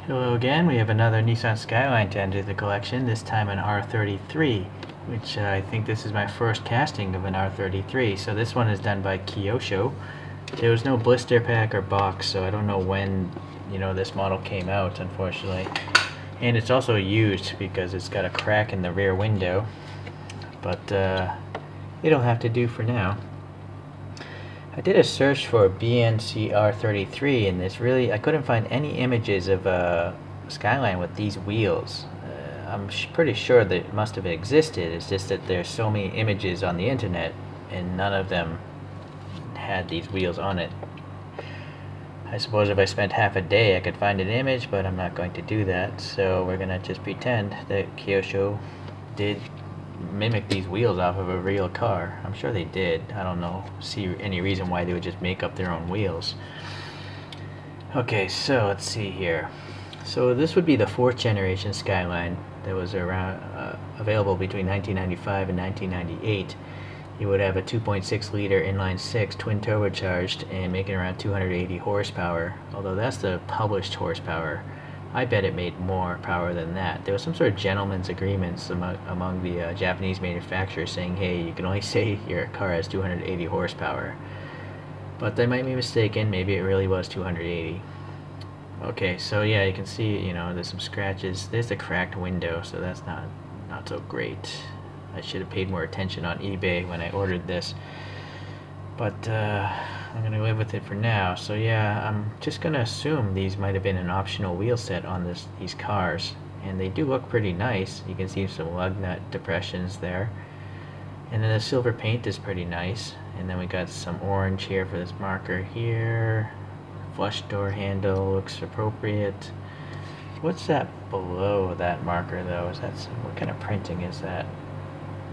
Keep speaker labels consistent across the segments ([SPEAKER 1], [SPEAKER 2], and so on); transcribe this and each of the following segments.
[SPEAKER 1] Hello again, we have another Nissan Skyline to enter the collection, this time an R33, which I think this is my first casting of an R33. So this one is done by Kyosho. There was no blister pack or box, so I don't know when, this model came out, unfortunately. And it's also used because it's got a crack in the rear window, but it'll have to do for now. I did a search for BNCR33 and I couldn't find any images of a Skyline with these wheels. I'm pretty sure that it must have existed, it's just that there's so many images on the internet and none of them had these wheels on it. I suppose if I spent half a day I could find an image, but I'm not going to do that, so we're gonna just pretend that Kyosho did mimic these wheels off of a real car. I'm sure they did. I don't see any reason why they would just make up their own wheels. Okay, so let's see here. So this would be the 4th generation Skyline that was around available between 1995 and 1998. You would have a 2.6 liter inline 6 twin turbocharged and making around 280 horsepower, although that's the published horsepower. I bet it made more power than that. There was some sort of gentleman's agreements among the Japanese manufacturers saying, hey, you can only say your car has 280 horsepower. But they might be mistaken. Maybe it really was 280. Okay, so yeah, you can see, there's some scratches. There's a cracked window, so that's not so great. I should have paid more attention on eBay when I ordered this. But I'm going to live with it for now. So yeah, I'm just going to assume these might have been an optional wheel set on these cars. And they do look pretty nice. You can see some lug nut depressions there. And then the silver paint is pretty nice. And then we got some orange here for this marker here. Flush door handle looks appropriate. What's that below that marker though? What kind of printing is that?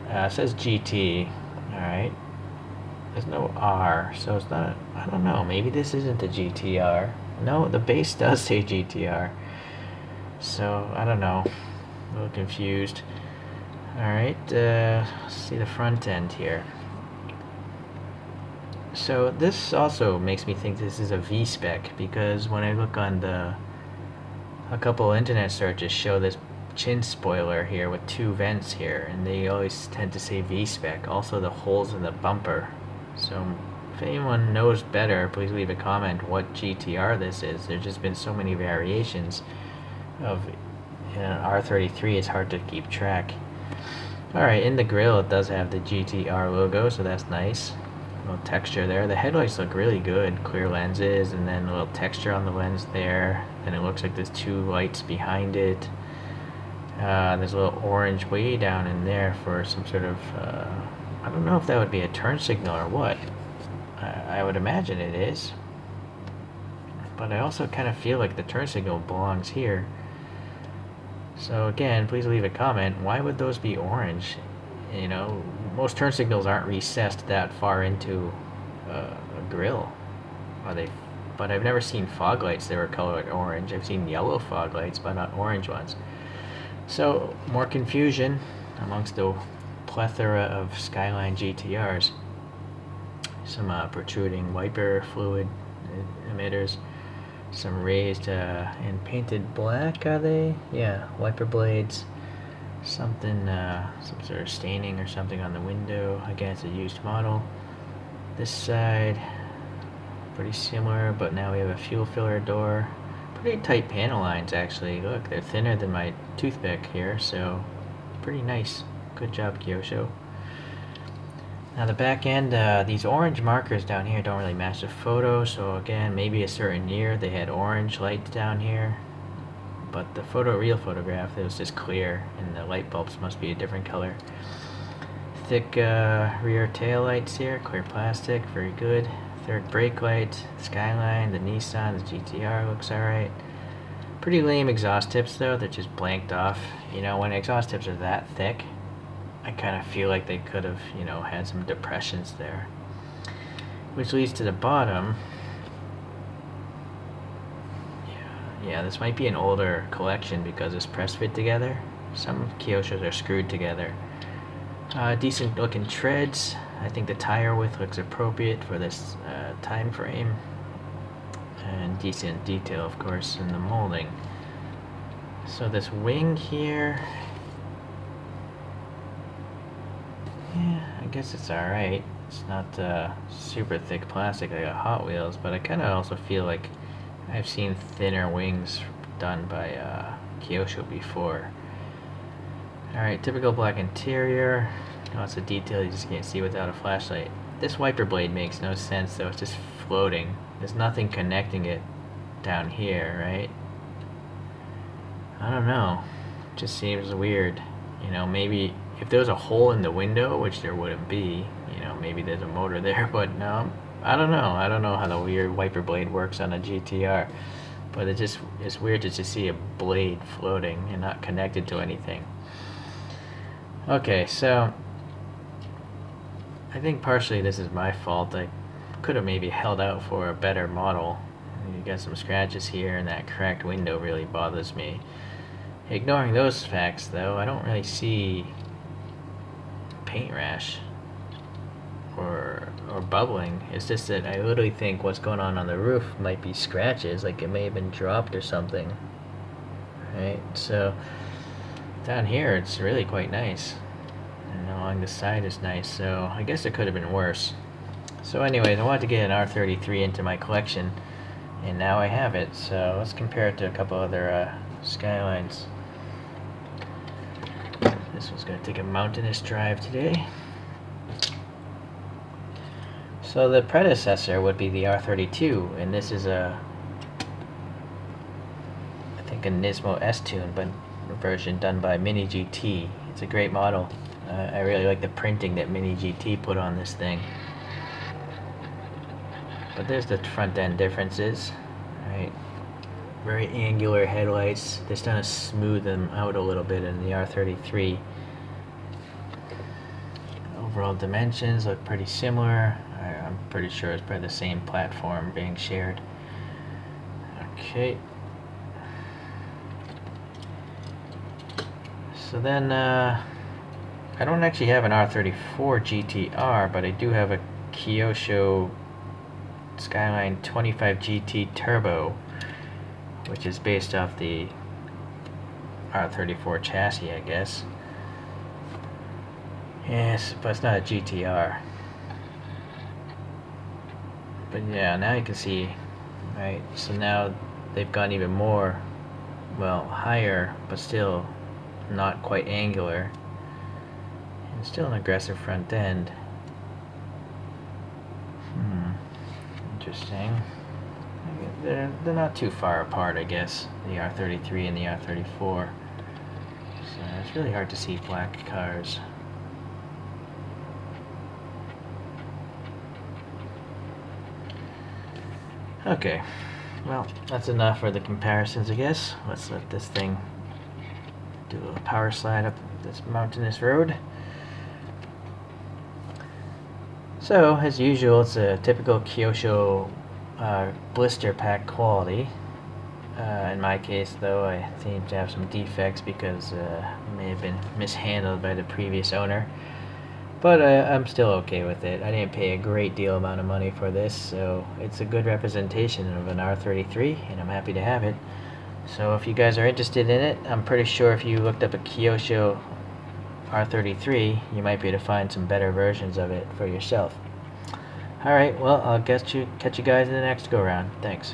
[SPEAKER 1] It says GT. Alright. There's no R, so it's not, I don't know, maybe this isn't the GTR. No, the base does say GTR. So, I don't know. A little confused. Alright, let's see the front end here. So, this also makes me think this is a V-spec, because when I look on a couple internet searches show this chin spoiler here with 2 vents here, and they always tend to say V-spec. Also the holes in the bumper. So if anyone knows better, please leave a comment what GTR this is. There's just been so many variations of R33, it's hard to keep track. Alright, in the grille it does have the GTR logo, so that's nice. A little texture there. The headlights look really good, clear lenses, and then a little texture on the lens there. Then it looks like there's 2 lights behind it. There's a little orange way down in there for some sort of I don't know if that would be a turn signal or what. I would imagine it is. But I also kind of feel like the turn signal belongs here. So again, please leave a comment. Why would those be orange? Most turn signals aren't recessed that far into a grille. Are they? But I've never seen fog lights that were colored orange. I've seen yellow fog lights, but not orange ones. So, more confusion amongst the plethora of Skyline GTRs. Some protruding wiper fluid emitters, some raised and painted black, are they? Yeah, wiper blades, something, some sort of staining or something on the window. Again, it's a used model. This side, pretty similar, but now we have a fuel filler door. Pretty tight panel lines actually. Look, they're thinner than my toothpick here, so pretty nice. Good job, Kyosho. Now the back end, these orange markers down here don't really match the photo, so again, maybe a certain year they had orange lights down here. But the real photograph, it was just clear, and the light bulbs must be a different color. Thick rear tail lights here, clear plastic, very good. Third brake light, Skyline, the Nissan, the GTR looks alright. Pretty lame exhaust tips though, they're just blanked off. When exhaust tips are that thick, I kind of feel like they could have, had some depressions there. Which leads to the bottom. Yeah, this might be an older collection because it's press fit together. Some Kyoshos are screwed together. Decent looking treads. I think the tire width looks appropriate for this time frame. And decent detail, of course, in the molding. So this wing here, yeah, I guess it's alright. It's not super thick plastic like a Hot Wheels, but I kind of also feel like I've seen thinner wings done by Kyosho before. Alright, typical black interior. Lots of detail you just can't see without a flashlight. This wiper blade makes no sense though, it's just floating. There's nothing connecting it down here, right? I don't know. It just seems weird. You know, maybe if there was a hole in the window, which there wouldn't be, you know, maybe there's a motor there, but no, I don't know. I don't know how the weird wiper blade works on a GTR. But it's weird to just see a blade floating and not connected to anything. Okay, so I think partially this is my fault. I could have maybe held out for a better model. You got some scratches here, and that cracked window really bothers me. Ignoring those facts, though, I don't really see paint rash or bubbling. It's just that I literally think what's going on the roof might be scratches, like it may have been dropped or something. Right? So down here, it's really quite nice. And along the side is nice, so I guess it could have been worse. So anyways, I wanted to get an R33 into my collection, and now I have it. So let's compare it to a couple other Skylines. This one's going to take a mountainous drive today. So the predecessor would be the R32, and this is I think a Nismo S-Tune, but a version done by Mini GT. It's a great model. I really like the printing that Mini GT put on this thing. But there's the front end differences, right? Very angular headlights. They're starting to smooth them out a little bit in the R33. Overall dimensions look pretty similar. I'm pretty sure it's probably the same platform being shared. Okay. So then, I don't actually have an R34 GTR, but I do have a Kyosho Skyline 25 GT Turbo, which is based off the R34 chassis, I guess. Yes, but it's not a GTR. But yeah, now you can see, right, so now they've gone even more, well, higher, but still not quite angular. And still an aggressive front end. Interesting. They're not too far apart, I guess, the R33 and the R34. So it's really hard to see black cars. Okay, well, that's enough for the comparisons, I guess. Let's let this thing do a power slide up this mountainous road. So, as usual, it's a typical Kyosho blister pack quality. In my case, though, I seem to have some defects because it may have been mishandled by the previous owner. But I'm still okay with it. I didn't pay a great deal amount of money for this, so it's a good representation of an R33, and I'm happy to have it. So if you guys are interested in it, I'm pretty sure if you looked up a Kyosho R33, you might be able to find some better versions of it for yourself. Alright, well, I'll catch you guys in the next go-round. Thanks.